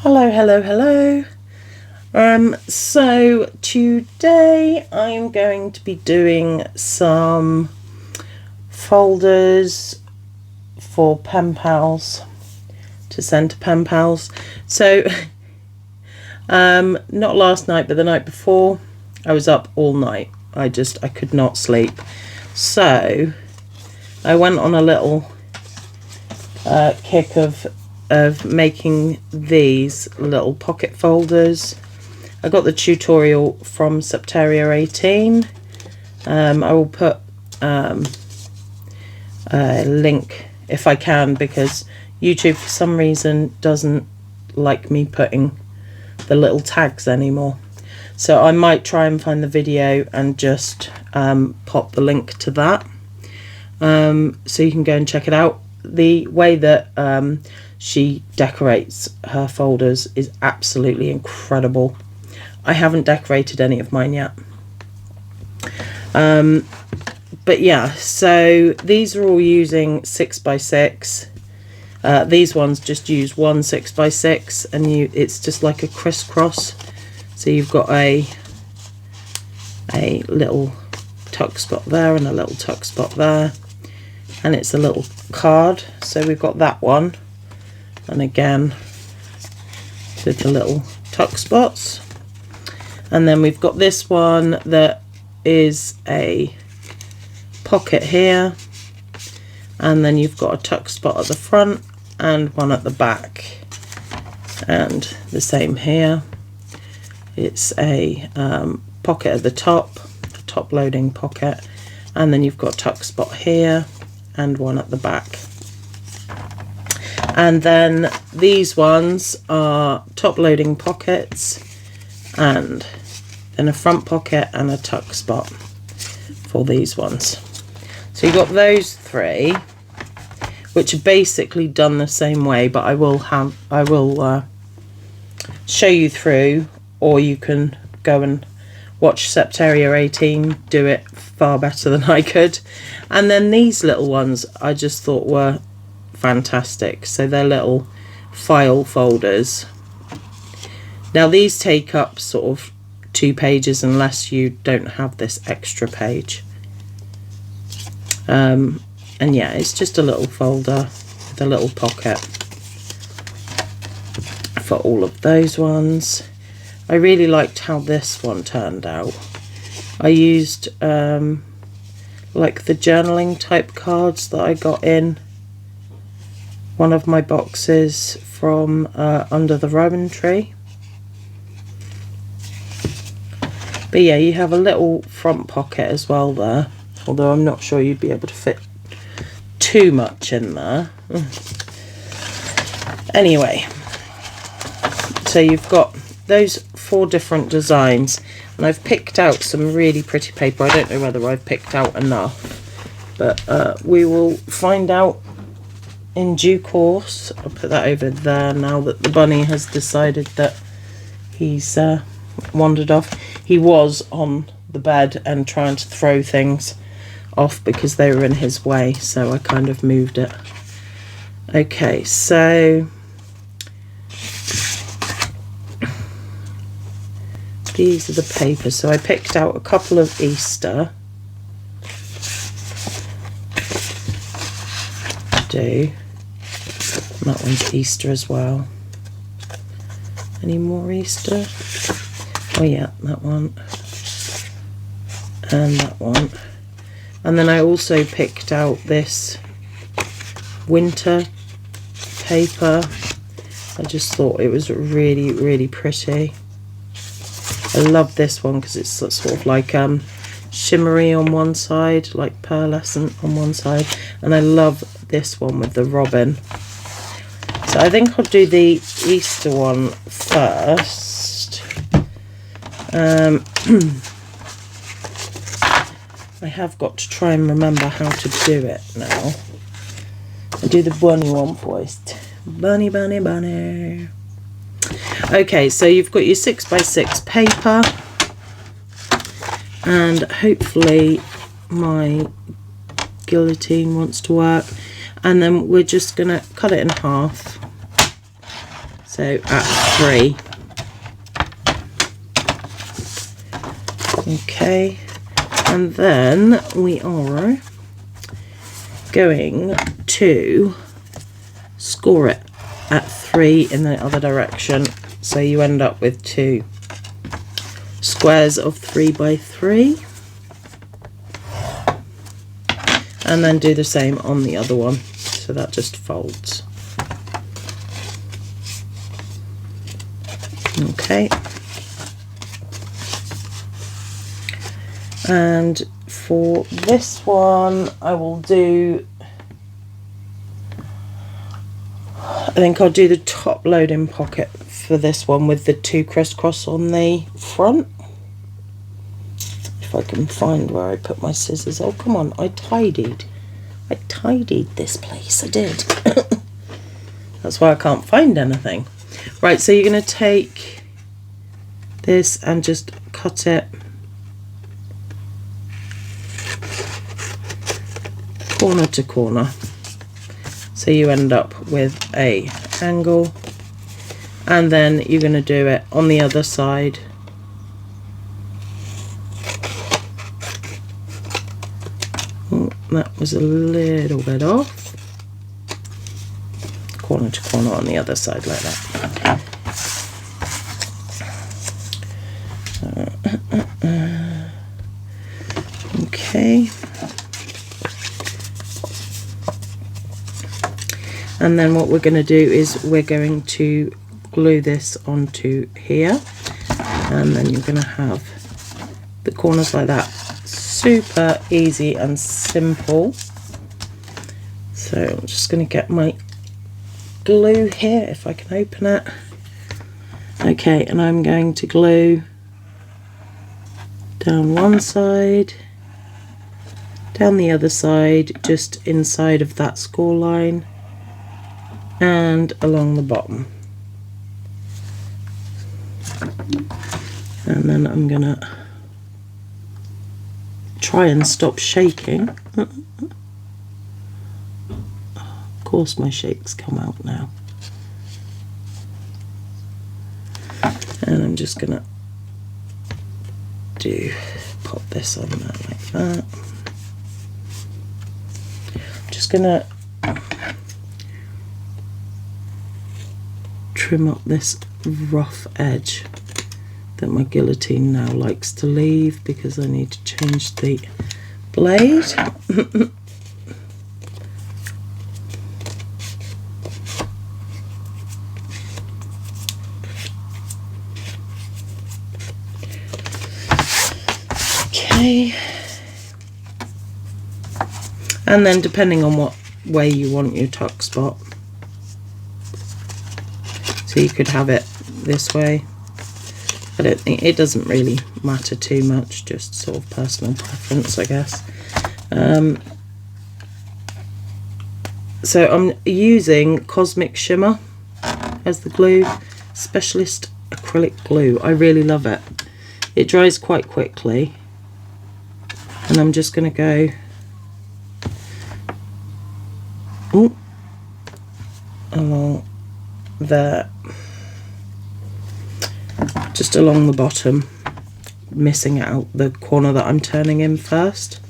Hello, hello, hello. So today I'm going to be doing some folders for Penpals to send to Penpals. So not last night, but the night before, I was up all night. I could not sleep. So I went on a little kick of making these little pocket folders. I got the tutorial from Septeria 18. I will put a link if I can, because YouTube for some reason doesn't like me putting the little tags anymore. So I might try and find the video and just pop the link to that, so you can go and check it out. The way that she decorates her folders is absolutely incredible. I haven't decorated any of mine yet. But yeah, so these are all using 6x6. These ones just use one 6x6, and it's just like a crisscross. So you've got a little tuck spot there and a little tuck spot there, and it's a little card. So we've got that one, and again with the little tuck spots, and then we've got this one that is a pocket here, and then you've got a tuck spot at the front and one at the back, and the same here. It's a pocket at the top, a top loading pocket, and then you've got a tuck spot here and one at the back. And then these ones are top loading pockets, and then a front pocket and a tuck spot for these ones. So you've got those three, which are basically done the same way, but I will show you through, or you can go and watch Septeria 18 do it far better than I could. And then these little ones I just thought were fantastic. So they're little file folders. Now these take up sort of 2 pages unless you don't have this extra page. And yeah, it's just a little folder with a little pocket for all of those ones. I really liked how this one turned out. I used like the journaling type cards that I got in one of my boxes from under the rowan tree. But yeah, you have a little front pocket as well there, although I'm not sure you'd be able to fit too much in there. Anyway, so you've got those 4 different designs, and I've picked out some really pretty paper. I don't know whether I've picked out enough, but we will find out in due course. I'll put that over there now that the bunny has decided that he's wandered off. He was on the bed and trying to throw things off because they were in his way, so I kind of moved it. Okay, so these are the papers. So I picked out a couple of Easter to do. And that one's Easter as well. Any more Easter? Oh yeah, that one. And that one. And then I also picked out this winter paper. I just thought it was really, really pretty. I love this one because it's sort of like shimmery on one side, like pearlescent on one side, and I love this one with the robin. So I think I'll do the Easter one first. I have got to try and remember how to do it now. I'll do the bunny one first. Bunny, bunny, bunny. Okay, so you've got your 6x6 paper, and hopefully my guillotine wants to work, and then we're just going to cut it in half. So at 3. Okay, and then we are going to score it at 3 in the other direction, so you end up with 2 squares of 3 by 3, and then do the same on the other one, so that just folds. Okay, and for this one I will do, I think I'll do the top loading pocket for this one with the 2 crisscross on the front. If I can find where I put my scissors. Oh, come on, I tidied this place, I did. That's why I can't find anything. Right, so you're going to take this and just cut it corner to corner, so you end up with a angle, and then you're going to do it on the other side. Oh, that was a little bit off. Corner to corner on the other side like that. Okay. And then what we're going to do is we're going to glue this onto here, and then you're going to have the corners like that. Super easy and simple. So I'm just going to get my glue here, if I can open it. Okay, and I'm going to glue down one side, down the other side, just inside of that score line, and along the bottom. And then I'm gonna try and stop shaking. Of course my shapes come out now. And I'm just gonna pop this on there like that. I'm just gonna trim up this rough edge that my guillotine now likes to leave, because I need to change the blade. Okay, and then depending on what way you want your tuck spot, so you could have it this way. I don't think it doesn't really matter too much, just sort of personal preference, I guess. So I'm using Cosmic Shimmer as the glue, Specialist acrylic glue. I really love it. It dries quite quickly, and I'm just going to go along there, just along the bottom, missing out the corner that I'm turning in first.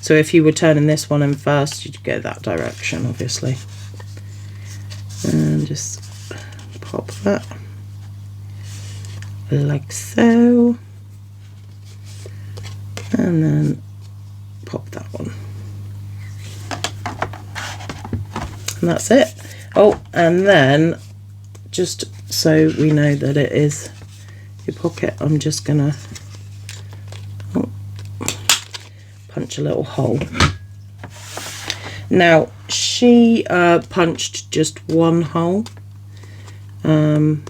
So if you were turning this one in first, you'd go that direction, obviously. And just pop that like so, and then pop that one, and that's it. Oh, and then just so we know that it is your pocket, I'm just gonna punch a little hole. Now she punched just one hole and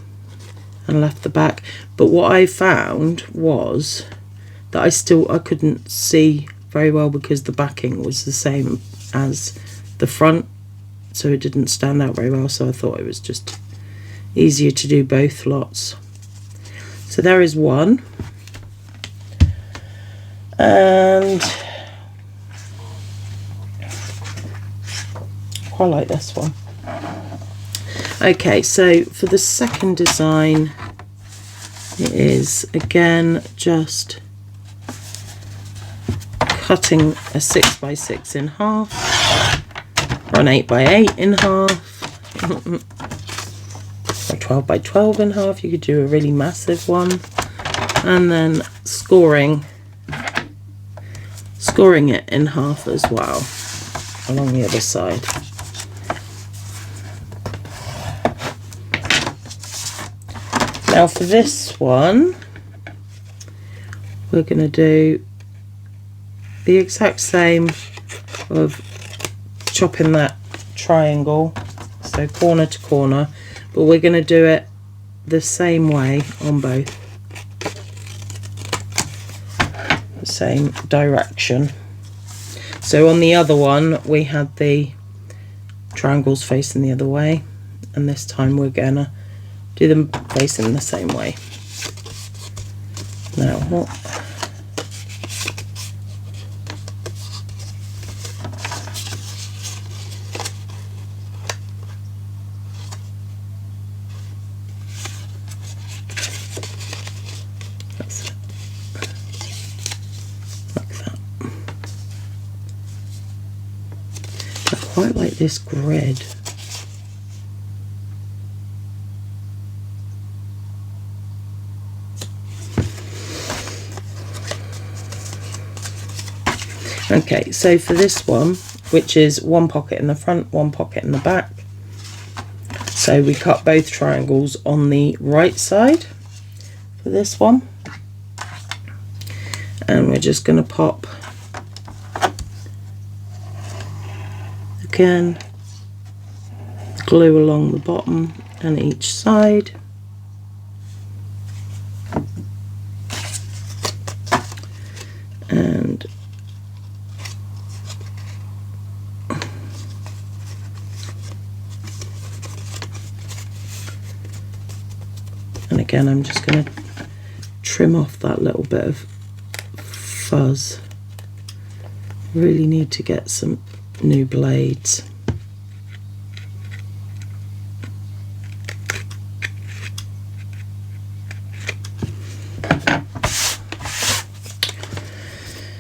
left the back, but what I found was that I couldn't see very well because the backing was the same as the front, so it didn't stand out very well, so I thought it was just easier to do both lots. So there is one, and I quite like this one. Okay, so for the second design, it is again just cutting a 6x6 in half, or an 8x8 in half, or 12x12 in half. You could do a really massive one, and then scoring it in half as well along the other side. Now for this one, we're going to do the exact same of chopping that triangle, so corner to corner, but we're going to do it the same way on both, the same direction. So on the other one we had the triangles facing the other way, and this time we're going to do them facing the same way. Now what? That's it. Like that. I quite like this grid. Okay, so for this one, which is one pocket in the front, one pocket in the back, so we cut both triangles on the right side for this one, and we're just going to pop again glue along the bottom and each side, and again I'm just going to trim off that little bit of fuzz. Really need to get some new blades.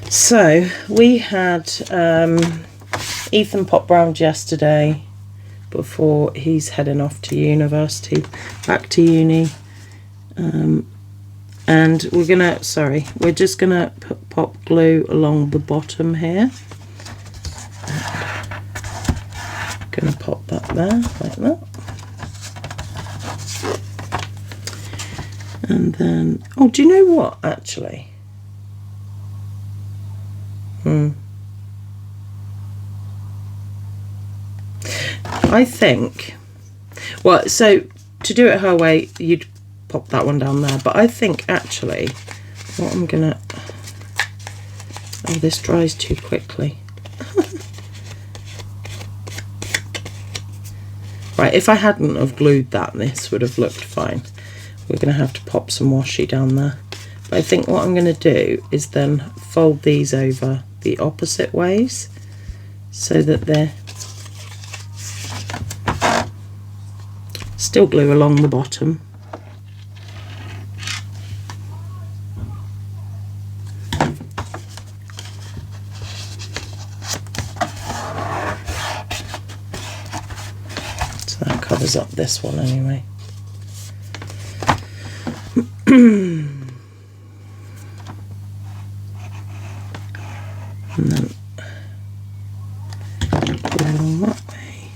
So we had Ethan popped round yesterday before he's heading off to university, back to uni. And we're just gonna pop glue along the bottom here. Gonna pop that there like that, and then do you know what actually? I think, well, so to do it her way, you'd pop that one down there, but I think actually what I'm gonna, this dries too quickly. Right, if I hadn't have glued that, this would have looked fine. We're gonna have to pop some washi down there, but I think what I'm gonna do is then fold these over the opposite ways so that they're still glue along the bottom. So that covers up this one anyway. And then put it along that way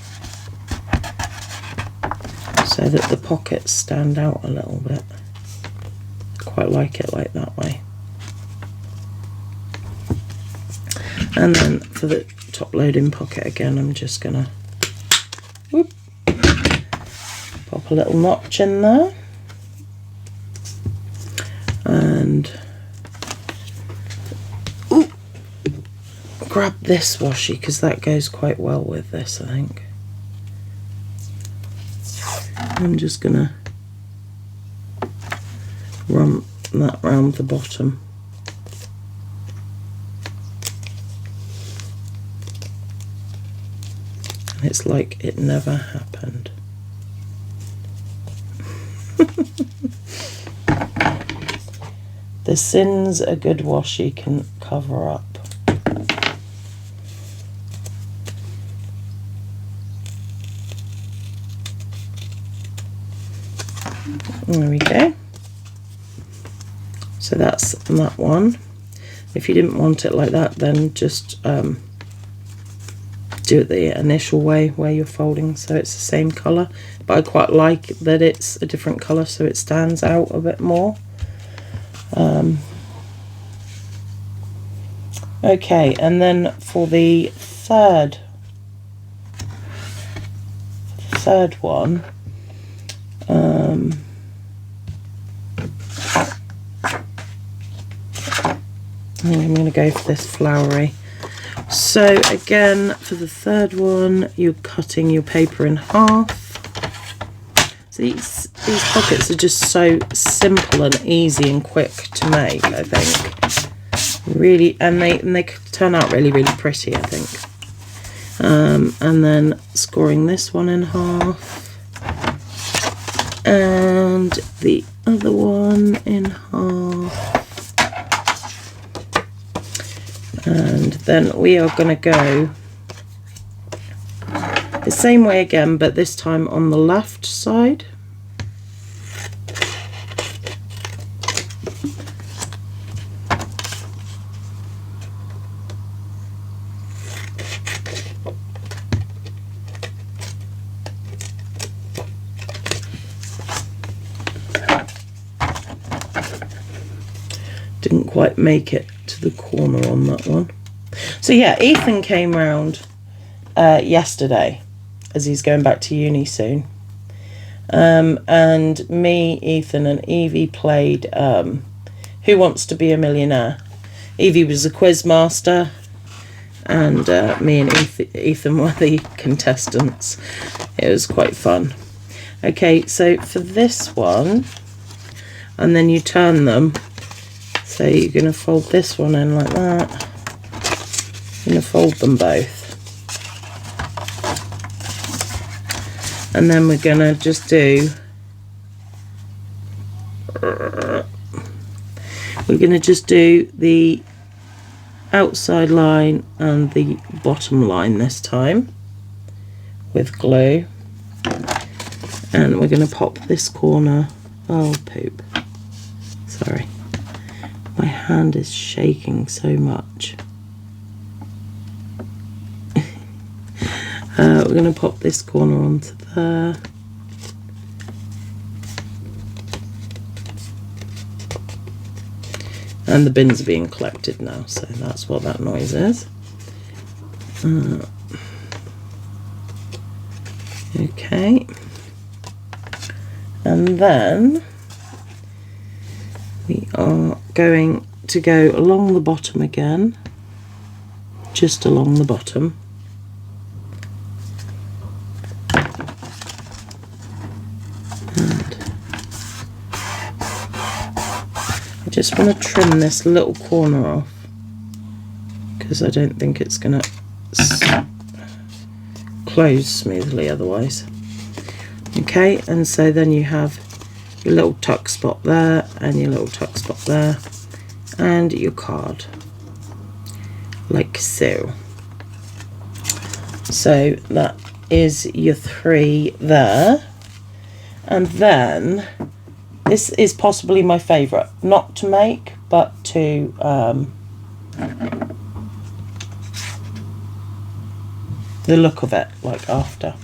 so that the pockets stand out a little bit. I quite like it like that way. And then for the top loading pocket again, I'm just gonna pop a little notch in there, and grab this washi because that goes quite well with this, I think. I'm just gonna run that round the bottom. And it's like it never happened. The sin's a good wash you can cover up. There we go. So that's that one. If you didn't want it like that, then just do it the initial way where you're folding so it's the same colour. But I quite like that it's a different colour so it stands out a bit more. Okay, and then for the third one, I'm going to go for this flowery. So again, for the third one, you're cutting your paper in half. So these pockets are just so simple and easy and quick to make, I think. Really, and they turn out really, really pretty, I think. And then scoring this one in half, and the other one in half. And then we are going to go the same way again, but this time on the left side. Didn't quite make it to the corner on that one. So yeah, Ethan came round yesterday, as he's going back to uni soon, and me, Ethan and Evie played Who Wants to Be a Millionaire. Evie was a quiz master and me and Ethan were the contestants. It was quite fun. Okay, so for this one, and then you turn them. So you're going to fold this one in like that. You're going to fold them both. And then we're going to just do... We're going to just do the outside line and the bottom line this time with glue. And we're going to pop this corner... Oh, poop. Sorry. My hand is shaking so much. We're going to pop this corner onto there. And the bins are being collected now, so that's what that noise is. Okay. And then we are going to go along the bottom again, just along the bottom. And I just want to trim this little corner off because I don't think it's going to close smoothly otherwise. Okay, and so then you have your little tuck spot there and your little tuck spot there and your card like so. So that is your three there. And then this is possibly my favourite, not to make but to the look of it, like after.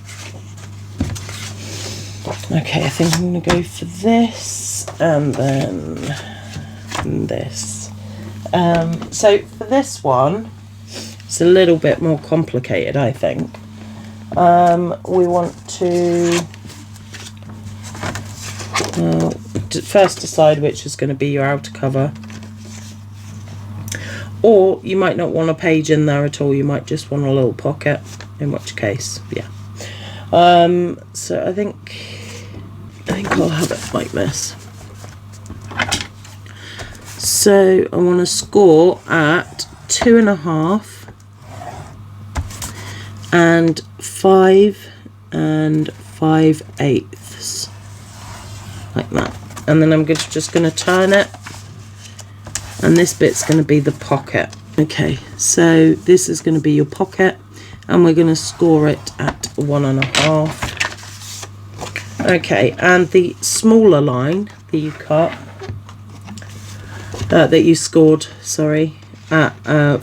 Okay, I think I'm going to go for this and then this. So for this one, it's a little bit more complicated, I think. We want to first decide which is going to be your outer cover. Or you might not want a page in there at all, you might just want a little pocket, in which case, yeah. So I think I'll have it like this. So I want to score at 2.5 and 5 5/8. like that. And then I'm just going to turn it, and this bit's going to be the pocket. Okay, so this is going to be your pocket, and we're going to score it at 1.5. Okay, and the smaller line that you cut, that you scored, sorry, at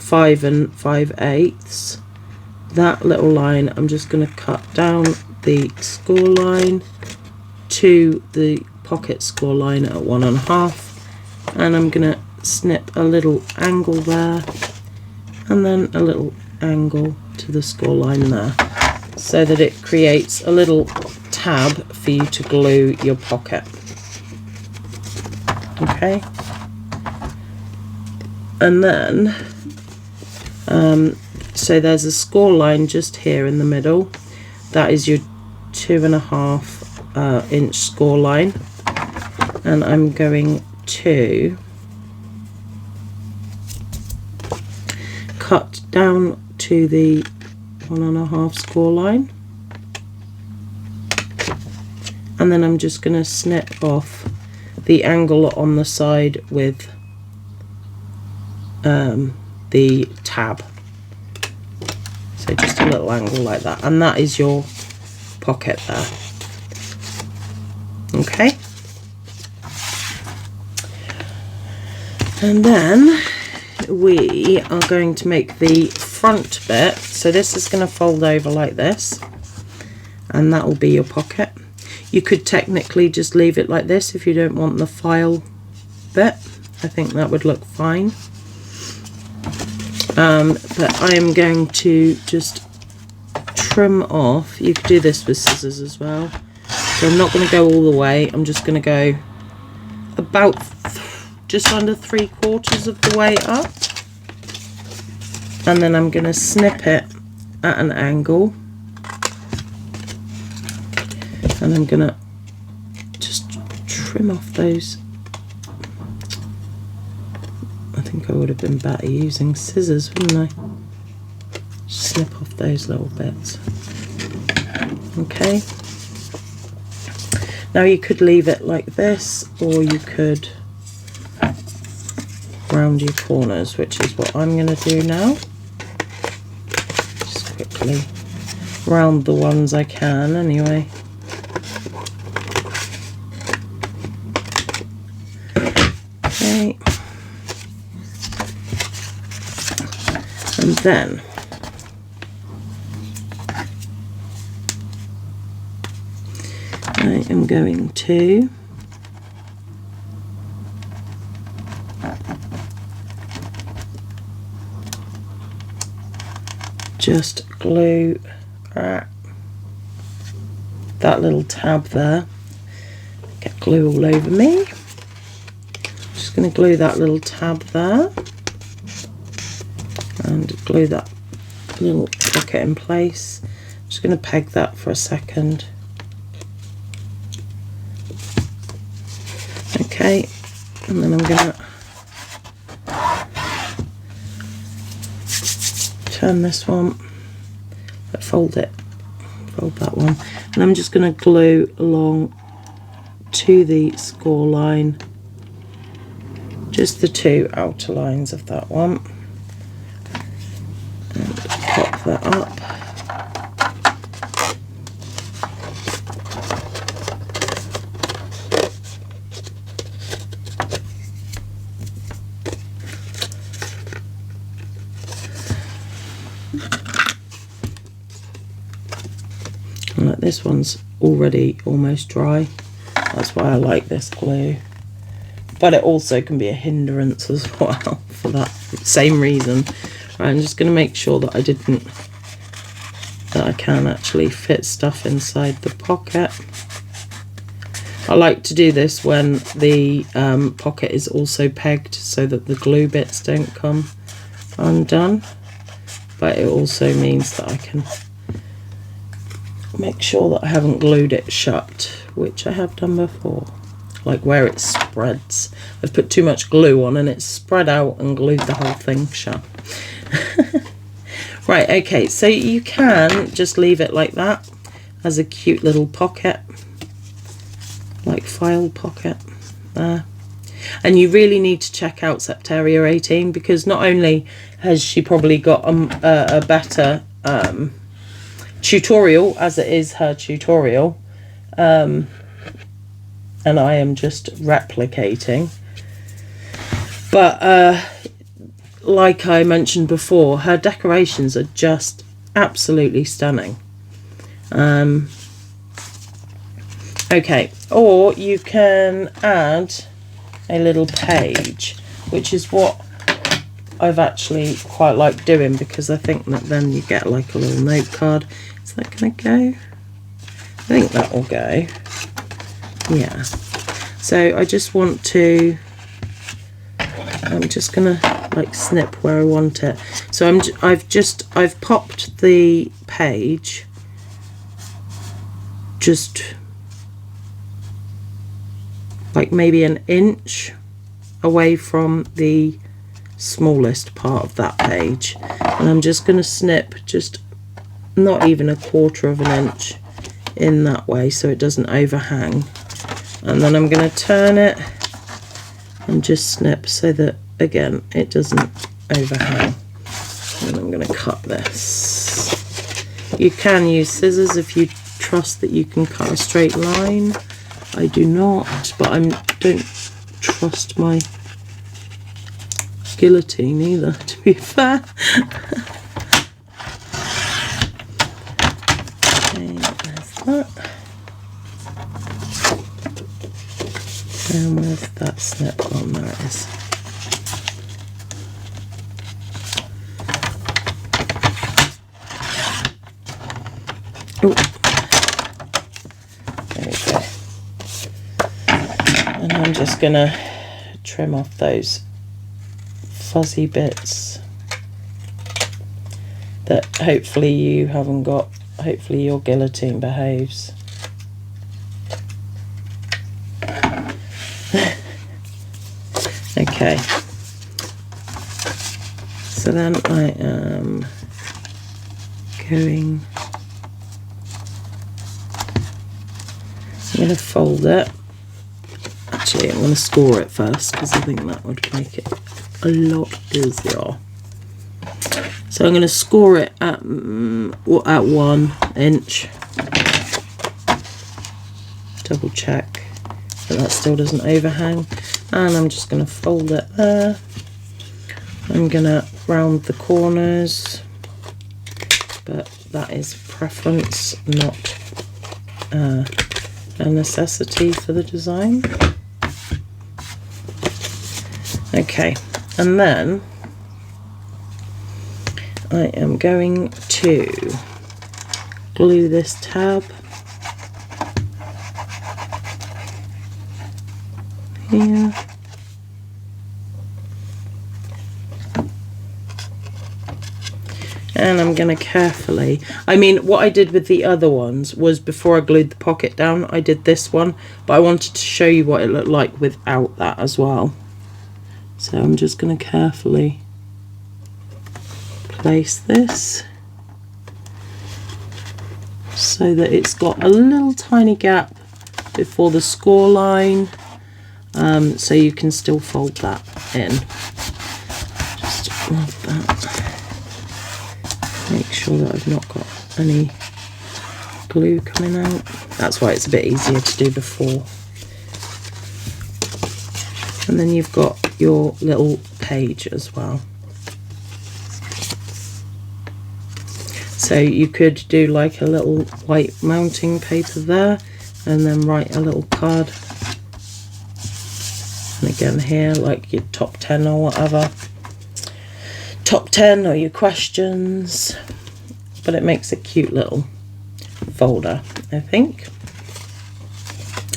5 5/8, that little line, I'm just going to cut down the score line to the pocket score line at 1.5, and I'm going to snip a little angle there, and then a little angle to the score line there, so that it creates a little tab for you to glue your pocket. Okay, and then so there's a score line just here in the middle. That is your 2.5 inch score line, and I'm going to cut down to the 1.5 score line, and then I'm just going to snip off the angle on the side with the tab. So just a little angle like that, and that is your pocket there. Okay, and then we are going to make the front bit. So this is going to fold over like this, and that will be your pocket. You could technically just leave it like this if you don't want the file bit. I think that would look fine. But I am going to just trim off. You could do this with scissors as well. So I'm not going to go all the way. I'm just going to go about just under 3/4 of the way up. And then I'm going to snip it at an angle. And I'm going to just trim off those. I think I would have been better using scissors, wouldn't I? Snip off those little bits. Okay. Now you could leave it like this, or you could round your corners, which is what I'm going to do now. Just quickly round the ones I can anyway. Okay. And then I am going to just glue that little tab there. Get glue all over me. Just going to glue that little tab there and glue that little pocket in place. Just going to peg that for a second. Okay, and then I'm going to turn this one, but fold that one, and I'm just going to glue along to the score line, just the 2 outer lines of that one, and pop that up. And like this one's already almost dry. That's why I like this glue. But it also can be a hindrance as well for that same reason. Right, I'm just going to make sure that I can actually fit stuff inside the pocket. I like to do this when the pocket is also pegged so that the glue bits don't come undone. But it also means that I can make sure that I haven't glued it shut, which I have done before, like where it spreads. I've put too much glue on and it's spread out and glued the whole thing shut. Right, okay, so you can just leave it like that as a cute little pocket, like file pocket there. And you really need to check out Septaria 18, because not only has she probably got a better tutorial, as it is her tutorial, and I am just replicating, but like I mentioned before, her decorations are just absolutely stunning. Okay, or you can add a little page, which is what I've actually quite liked doing, because I think that then you get like a little note card. Is that going to go? I think that will go. Yeah. So I just want to, I'm just going to like snip where I want it. So I've popped the page just like maybe an inch away from the smallest part of that page, and I'm just going to snip just not even a quarter of an inch in that way so it doesn't overhang, and then I'm going to turn it and just snip so that again it doesn't overhang, and I'm going to cut this. You can use scissors if you trust that you can cut a straight line. I do not, but I don't trust my guillotine either, to be fair. Okay, there's that. And where's that snip on? There it is. Oh, there we go. And I'm just gonna trim off those fuzzy bits that hopefully you haven't got. Hopefully your guillotine behaves. Okay, so then I am going, I'm going to fold it. Actually, I'm going to score it first because I think that would make it a lot easier. So I'm going to score it at 1 inch. Double check that that still doesn't overhang. And I'm just going to fold it there. I'm going to round the corners, but that is preference, not a necessity for the design. Okay, and then I am going to glue this tab here. And I'm going to carefully, I mean, what I did with the other ones was before I glued the pocket down, I did this one, but I wanted to show you what it looked like without that as well. So I'm just going to carefully place this so that it's got a little tiny gap before the score line, so you can still fold that in. Just rub that. Make sure that I've not got any glue coming out. That's why it's a bit easier to do before. And then you've got your little page as well. So you could do like a little white mounting paper there, and then write a little card. And again here, like your top 10 or whatever. Top 10 or your questions. But it makes a cute little folder, I think.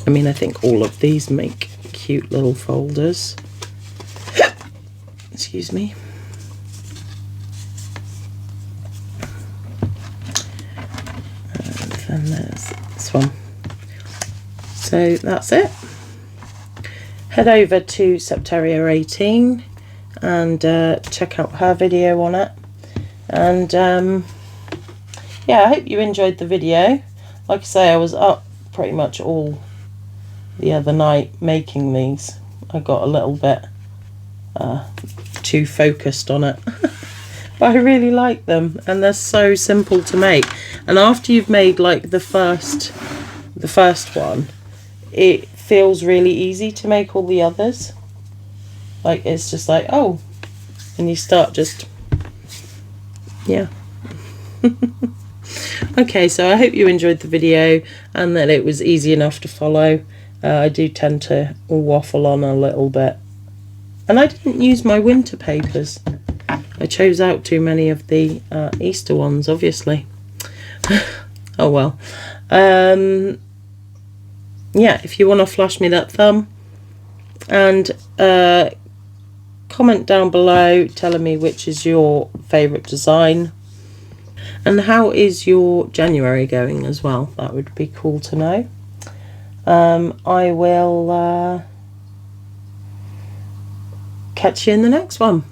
I mean, I think all of these make cute little folders. Excuse me. And then there's this one. So that's it. Head over to Septaria 18 and check out her video on it. And yeah, I hope you enjoyed the video. Like I say, I was up pretty much all the other night making these. I got a little bit too focused on it. But I really like them, and they're so simple to make. And after you've made like the first one, it feels really easy to make all the others. Like it's just like, oh, and you start just, yeah. Okay, so I hope you enjoyed the video and that it was easy enough to follow. I do tend to waffle on a little bit, and I didn't use my winter papers. I chose out too many of the Easter ones, obviously. Oh well. Yeah, if you want to flash me that thumb, and comment down below telling me which is your favourite design, and how is your January going as well. That would be cool to know. I will catch you in the next one.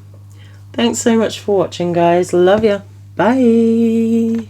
Thanks so much for watching, guys. Love ya. Bye.